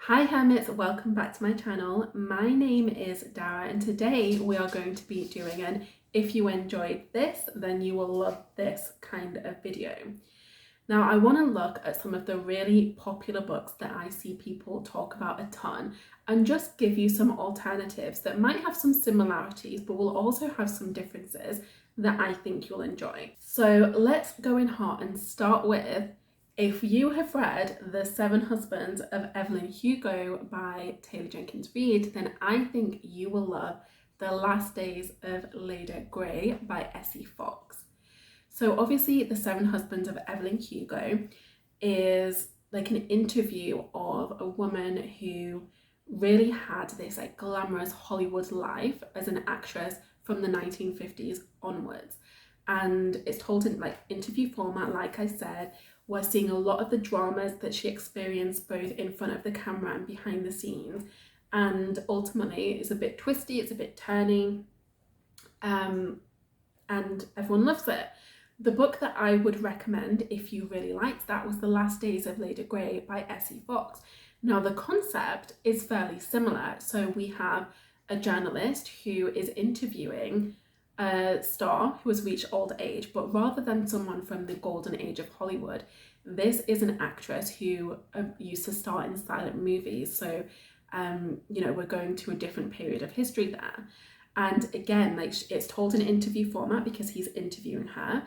Hi Hermits, welcome back to my channel. My name is Dara and today we are going to be doing an if you enjoyed this then you will love this kind of video. Now I want to look at some of the really popular books that I see people talk about a ton and just give you some alternatives that might have some similarities but will also have some differences that I think you'll enjoy. So let's go in hot and start with, if you have read The Seven Husbands of Evelyn Hugo by Taylor Jenkins Reid, then I think you will love The Last Days of Leda Grey by Essie Fox. So obviously The Seven Husbands of Evelyn Hugo is like an interview of a woman who really had this like glamorous Hollywood life as an actress from the 1950s onwards. And it's told in like interview format, like I said. We're seeing a lot of the dramas that she experienced both in front of the camera and behind the scenes. And ultimately it's a bit twisty, it's a bit turny, and everyone loves it. The book that I would recommend if you really liked that was The Last Days of Leda Grey by Essie Fox. Now the concept is fairly similar. So we have a journalist who is interviewing a star who has reached old age, but rather than someone from the golden age of Hollywood, this is an actress who used to star in silent movies. So, we're going to a different period of history there. And again, like it's told in interview format because he's interviewing her.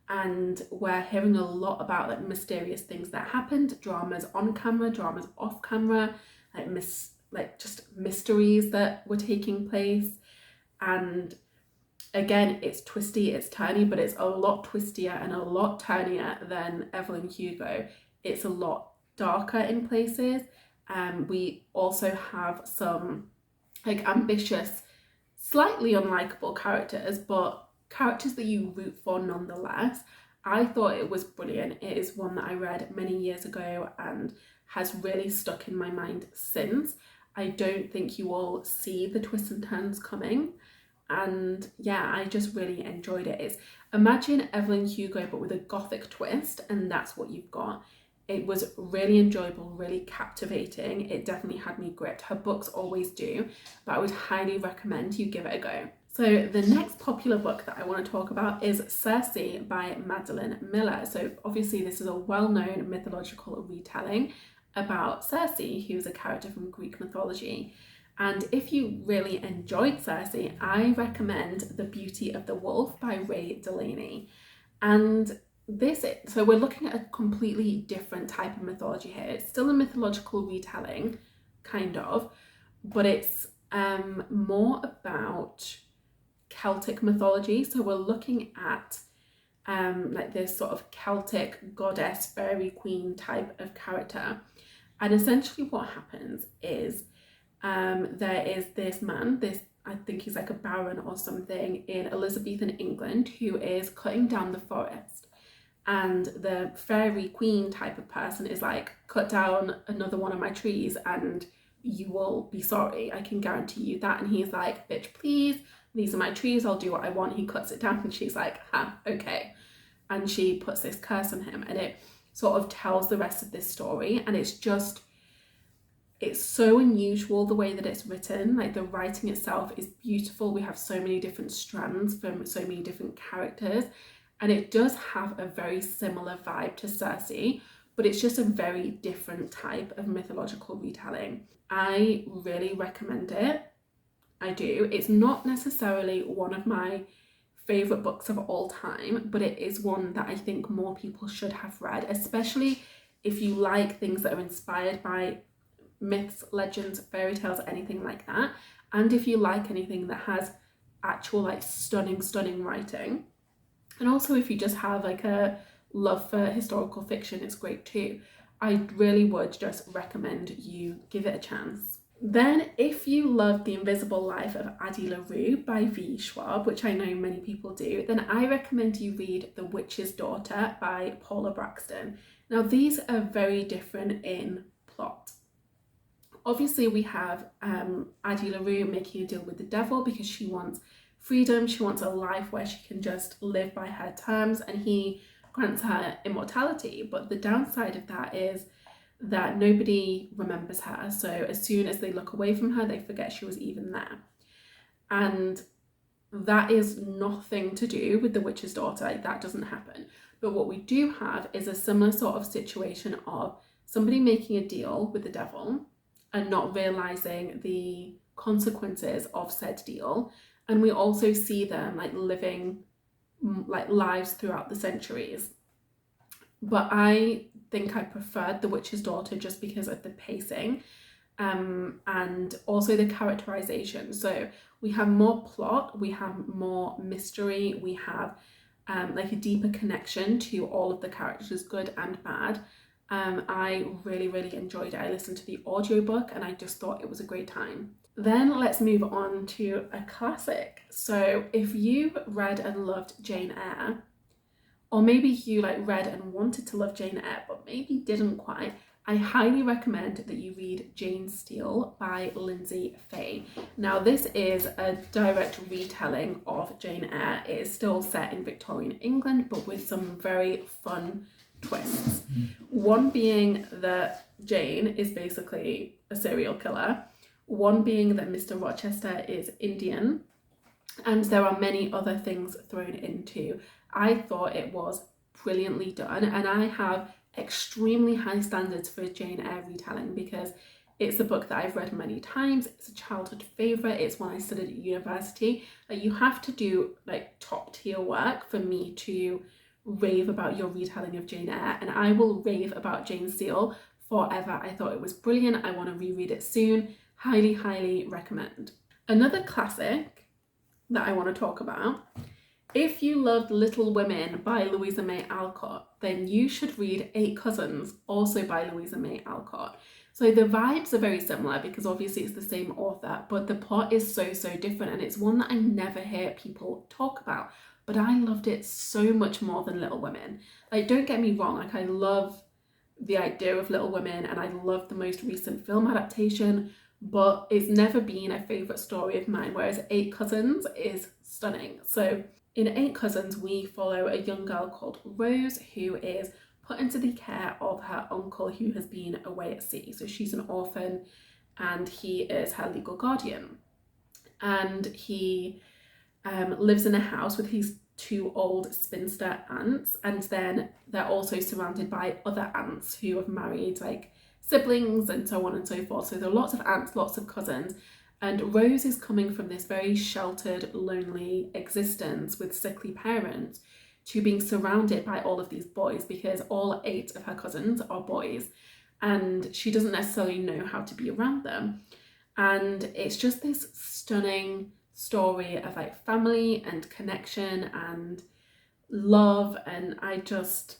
And we're hearing a lot about like mysterious things that happened, dramas on camera, dramas off camera, just mysteries that were taking place. And again, it's twisty, it's turny, but it's a lot twistier and a lot turnier than Evelyn Hugo. It's a lot darker in places. We also have some like ambitious, slightly unlikable characters, but characters that you root for nonetheless. I thought it was brilliant. It is one that I read many years ago and has really stuck in my mind since. I don't think you will see the twists and turns coming. And yeah, I just really enjoyed it. It's imagine Evelyn Hugo but with a gothic twist, and that's what you've got. It was really enjoyable, really captivating. It definitely had me gripped. Her books always do, but I would highly recommend you give it a go. So the next popular book that I want to talk about is Cersei by Madeline Miller. So obviously this is a well-known mythological retelling about Cersei, who's a character from Greek mythology. And if you really enjoyed Cersei, I recommend The Beauty of the Wolf by Ray Delaney. And so we're looking at a completely different type of mythology here. It's still a mythological retelling, kind of, but it's more about Celtic mythology. So we're looking at like this sort of Celtic goddess, fairy queen type of character. And essentially what happens is there is this man, I think he's like a baron or something in Elizabethan England, who is cutting down the forest. And the fairy queen type of person is like, cut down another one of my trees and you will be sorry, I can guarantee you that. And he's like, bitch please, these are my trees, I'll do what I want. He cuts it down and she's like, okay. And she puts this curse on him, and it sort of tells the rest of this story. And it's so unusual the way that it's written. Like the writing itself is beautiful. We have so many different strands from so many different characters, and it does have a very similar vibe to Cersei, but it's just a very different type of mythological retelling. I really recommend it. I do. It's not necessarily one of my favorite books of all time, but it is one that I think more people should have read, especially if you like things that are inspired by myths, legends, fairy tales, anything like that. And if you like anything that has actual like stunning writing, and also if you just have like a love for historical fiction, it's great too. I really would just recommend you give it a chance. Then if you love The Invisible Life of Addie LaRue by V. Schwab, which I know many people do, then I recommend you read The Witch's Daughter by Paula Braxton. Now these are very different in plot. Obviously we have Addie LaRue making a deal with the devil because she wants freedom, she wants a life where she can just live by her terms, and he grants her immortality. But the downside of that is that nobody remembers her. So as soon as they look away from her, they forget she was even there. And that is nothing to do with the witch's daughter. Like, that doesn't happen. But what we do have is a similar sort of situation of somebody making a deal with the devil and not realizing the consequences of said deal. And we also see them like living like lives throughout the centuries. But I think I preferred The Witch's Daughter just because of the pacing and also the characterization. So we have more plot, we have more mystery, we have like a deeper connection to all of the characters, good and bad. I really enjoyed it. I listened to the audiobook and I just thought it was a great time. Then let's move on to a classic. So if you read and loved Jane Eyre, or maybe you like read and wanted to love Jane Eyre but maybe didn't quite, I highly recommend that you read Jane Steele by Lindsay Fay. Now this is a direct retelling of Jane Eyre. It is still set in Victorian England but with some very fun twists. One being that Jane is basically a serial killer, one being that Mr. Rochester is Indian, and there are many other things thrown into. I thought it was brilliantly done, and I have extremely high standards for Jane Eyre retelling because it's a book that I've read many times. It's a childhood favourite. It's one I studied at university. Like, you have to do like top tier work for me to rave about your retelling of Jane Eyre, and I will rave about Jane Steele forever. I thought it was brilliant. I want to reread it soon. Highly recommend. Another classic that I want to talk about, if you loved Little Women by Louisa May Alcott, then you should read Eight Cousins, also by Louisa May Alcott. So the vibes are very similar because obviously it's the same author, but the plot is so different, and it's one that I never hear people talk about. But I loved it so much more than Little Women. Like, don't get me wrong, like I love the idea of Little Women and I love the most recent film adaptation, but it's never been a favourite story of mine, whereas Eight Cousins is stunning. So in Eight Cousins, we follow a young girl called Rose who is put into the care of her uncle who has been away at sea. So she's an orphan and he is her legal guardian. And he lives in a house with his two old spinster aunts, and then they're also surrounded by other aunts who have married like siblings and so on and so forth. So there are lots of aunts, lots of cousins, and Rose is coming from this very sheltered, lonely existence with sickly parents to being surrounded by all of these boys, because all 8 of her cousins are boys and she doesn't necessarily know how to be around them. And it's just this stunning story of like family and connection and love, and I just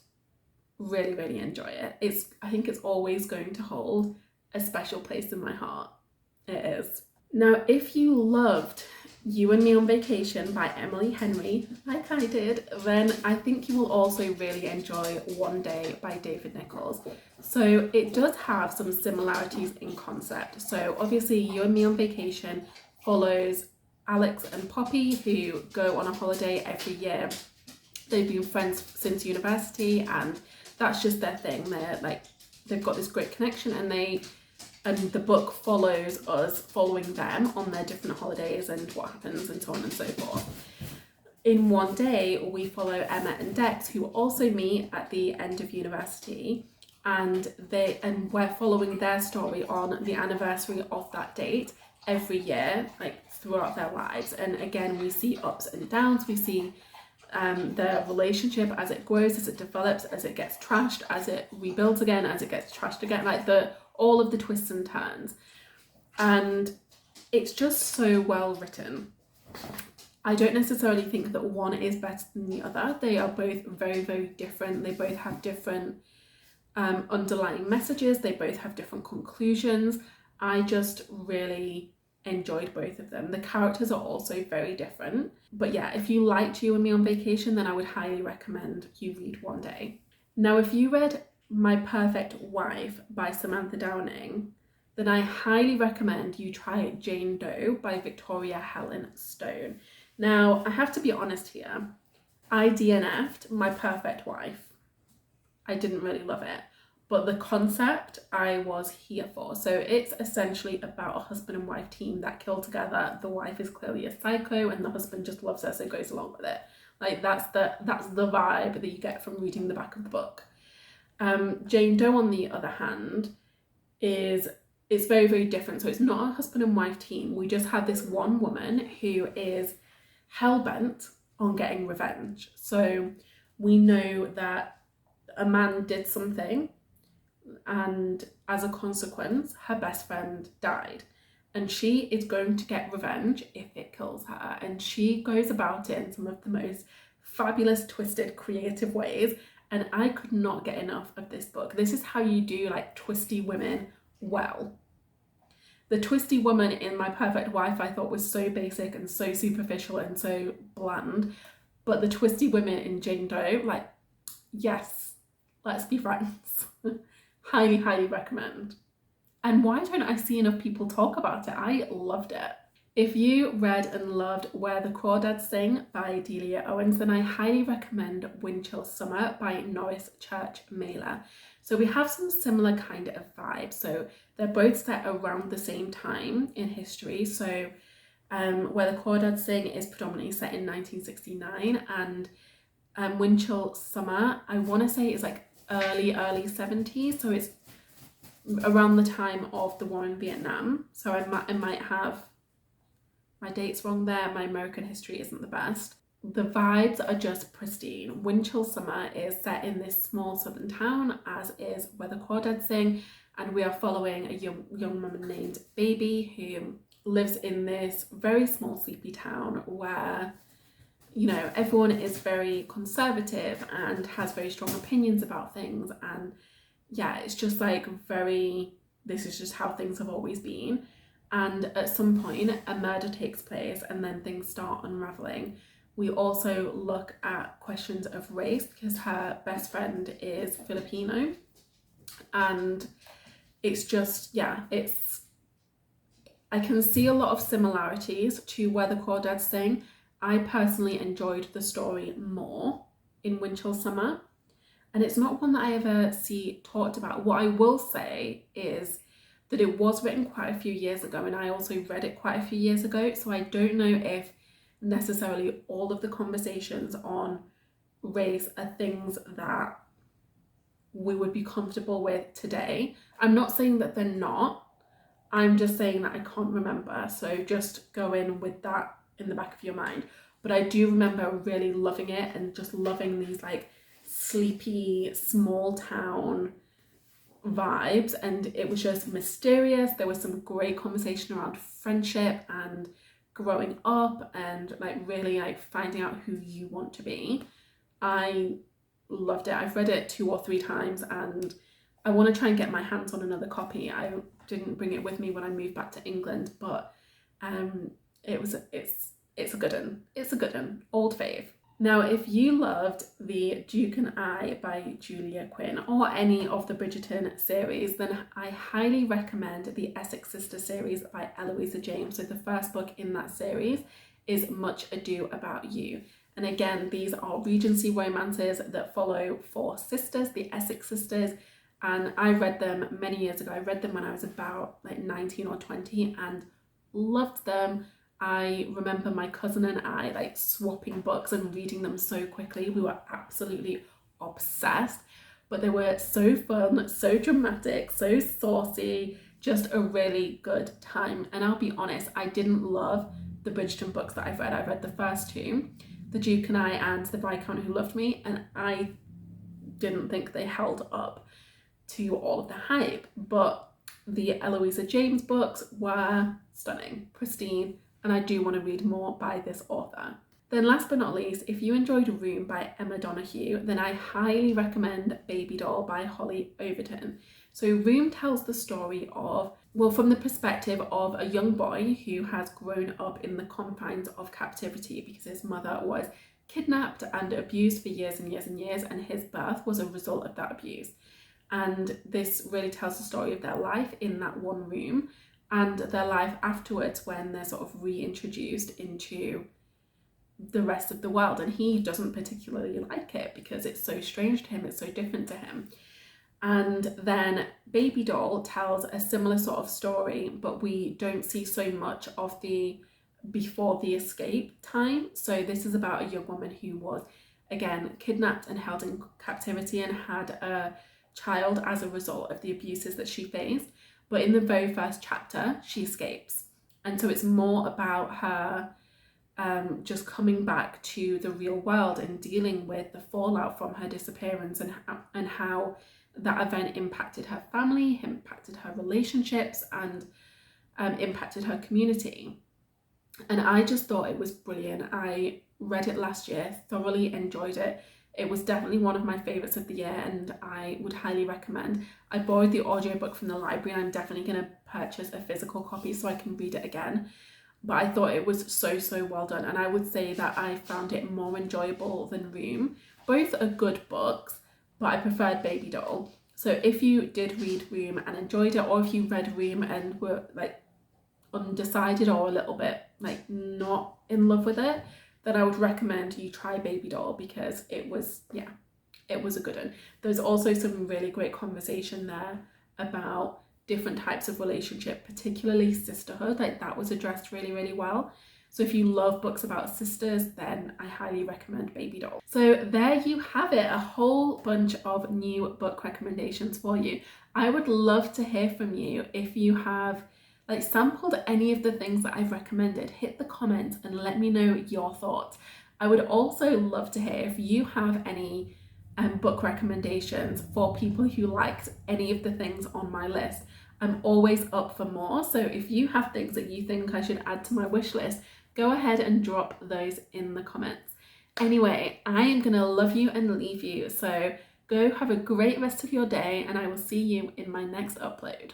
really enjoy it. I think it's always going to hold a special place in my heart. It is. Now, if you loved You and Me on Vacation by Emily Henry, like I did, then I think you will also really enjoy One Day by David Nichols. So it does have some similarities in concept. So obviously You and Me on Vacation follows Alex and Poppy, who go on a holiday every year. They've been friends since university and that's just their thing. They've got this great connection, and the book follows us following them on their different holidays and what happens and so on and so forth. In One Day, we follow Emma and Dex, who also meet at the end of university, and we're following their story on the anniversary of that date every year, like throughout their lives. And again, we see ups and downs. We see their relationship as it grows, as it develops, as it gets trashed, as it rebuilds again, as it gets trashed again, like all of the twists and turns. And it's just so well written. I don't necessarily think that one is better than the other. They are both very different. They both have different underlying messages. They both have different conclusions. I just really enjoyed both of them. The characters are also very different. But yeah, if you liked You and Me on Vacation, then I would highly recommend you read One Day. Now, if you read My Perfect Wife by Samantha Downing, then I highly recommend you try Jane Doe by Victoria Helen Stone. Now, I have to be honest here. I DNF'd My Perfect Wife. I didn't really love it. but the concept I was here for. So it's essentially about a husband and wife team that kill together. The wife is clearly a psycho and the husband just loves her, so goes along with it. Like that's the vibe that you get from reading the back of the book. Jane Doe, on the other hand, it's very, very different. So it's not a husband and wife team. We just have this one woman who is hell-bent on getting revenge. So we know that a man did something, and as a consequence, her best friend died. And she is going to get revenge if it kills her. And she goes about it in some of the most fabulous, twisted, creative ways. And I could not get enough of this book. This is how you do like twisty women well. The twisty woman in My Perfect Wife I thought was so basic and so superficial and so bland. But the twisty women in Jane Doe, like, yes, let's be friends. Highly, highly recommend. And why don't I see enough people talk about it? I loved it. If you read and loved Where the Crawdads Sing by Delia Owens, then I highly recommend Windchill Summer by Norris Church Mailer. So we have some similar kind of vibes. So they're both set around the same time in history. So Where the Crawdads Sing is predominantly set in 1969, and Windchill Summer, I want to say, is like early 70s. So it's around the time of the war in Vietnam. So I might have my dates wrong there. My American history isn't the best. The vibes are just pristine. Windchill Summer is set in this small southern town, as is Where the Crawdads Sing, and we are following a young woman named Baby who lives in this very small sleepy town where, you know, everyone is very conservative and has very strong opinions about things. And yeah, it's just like this is just how things have always been. And at some point a murder takes place and then things start unraveling. We also look at questions of race because her best friend is Filipino, and it's just, yeah, I can see a lot of similarities to Where the Crawdads Sing. I personally enjoyed the story more in Windchill Summer, and it's not one that I ever see talked about. What I will say is that it was written quite a few years ago, and I also read it quite a few years ago, so I don't know if necessarily all of the conversations on race are things that we would be comfortable with today. I'm not saying that they're not, I'm just saying that I can't remember, so just go in with that in the back of your mind. But I do remember really loving it and just loving these like sleepy small town vibes, and it was just mysterious. There was some great conversation around friendship and growing up and like really like finding out who you want to be. I loved it. I've read it 2 or 3 times and I want to try and get my hands on another copy. I didn't bring it with me when I moved back to England, but it's a good one. It's a good one. Old fave. Now, if you loved The Duke and I by Julia Quinn or any of the Bridgerton series, then I highly recommend the Essex Sisters series by Eloisa James. So the first book in that series is Much Ado About You. And again, these are Regency romances that follow 4 sisters, the Essex sisters, and I read them many years ago. I read them when I was about like 19 or 20 and loved them. I remember my cousin and I like swapping books and reading them so quickly. We were absolutely obsessed, but they were so fun, so dramatic, so saucy, just a really good time. And I'll be honest, I didn't love the Bridgerton books that I've read. I read the first 2, The Duke and I and The Viscount Who Loved Me, and I didn't think they held up to all of the hype. But the Eloisa James books were stunning, pristine, and I do want to read more by this author. Then last but not least, if you enjoyed Room by Emma Donoghue, then I highly recommend Baby Doll by Holly Overton. So Room tells the story of, well, from the perspective of a young boy who has grown up in the confines of captivity because his mother was kidnapped and abused for years and years and years, and his birth was a result of that abuse. And this really tells the story of their life in that one room and their life afterwards when they're sort of reintroduced into the rest of the world. And he doesn't particularly like it because it's so strange to him, it's so different to him. And then Baby Doll tells a similar sort of story, but we don't see so much of the before the escape time. So this is about a young woman who was, again, kidnapped and held in captivity and had a child as a result of the abuses that she faced. But in the very first chapter, she escapes. And so it's more about her just coming back to the real world and dealing with the fallout from her disappearance, and how that event impacted her family, impacted her relationships, and impacted her community. And I just thought it was brilliant. I read it last year, thoroughly enjoyed it. It was definitely one of my favourites of the year, and I would highly recommend. I borrowed the audiobook from the library, and I'm definitely going to purchase a physical copy so I can read it again. But I thought it was so well done, and I would say that I found it more enjoyable than Room. Both are good books, but I preferred Baby Doll. So if you did read Room and enjoyed it, or if you read Room and were like undecided or a little bit like not in love with it, then I would recommend you try Baby Doll, because it was a good one. There's also some really great conversation there about different types of relationship, particularly sisterhood. Like, that was addressed really well. So if you love books about sisters, then I highly recommend Baby Doll. So there you have it, a whole bunch of new book recommendations for you. I would love to hear from you. If you have like sampled any of the things that I've recommended, hit the comments and let me know your thoughts. I would also love to hear if you have any book recommendations for people who liked any of the things on my list. I'm always up for more, so if you have things that you think I should add to my wish list, go ahead and drop those in the comments. Anyway, I am gonna love you and leave you, so go have a great rest of your day, and I will see you in my next upload.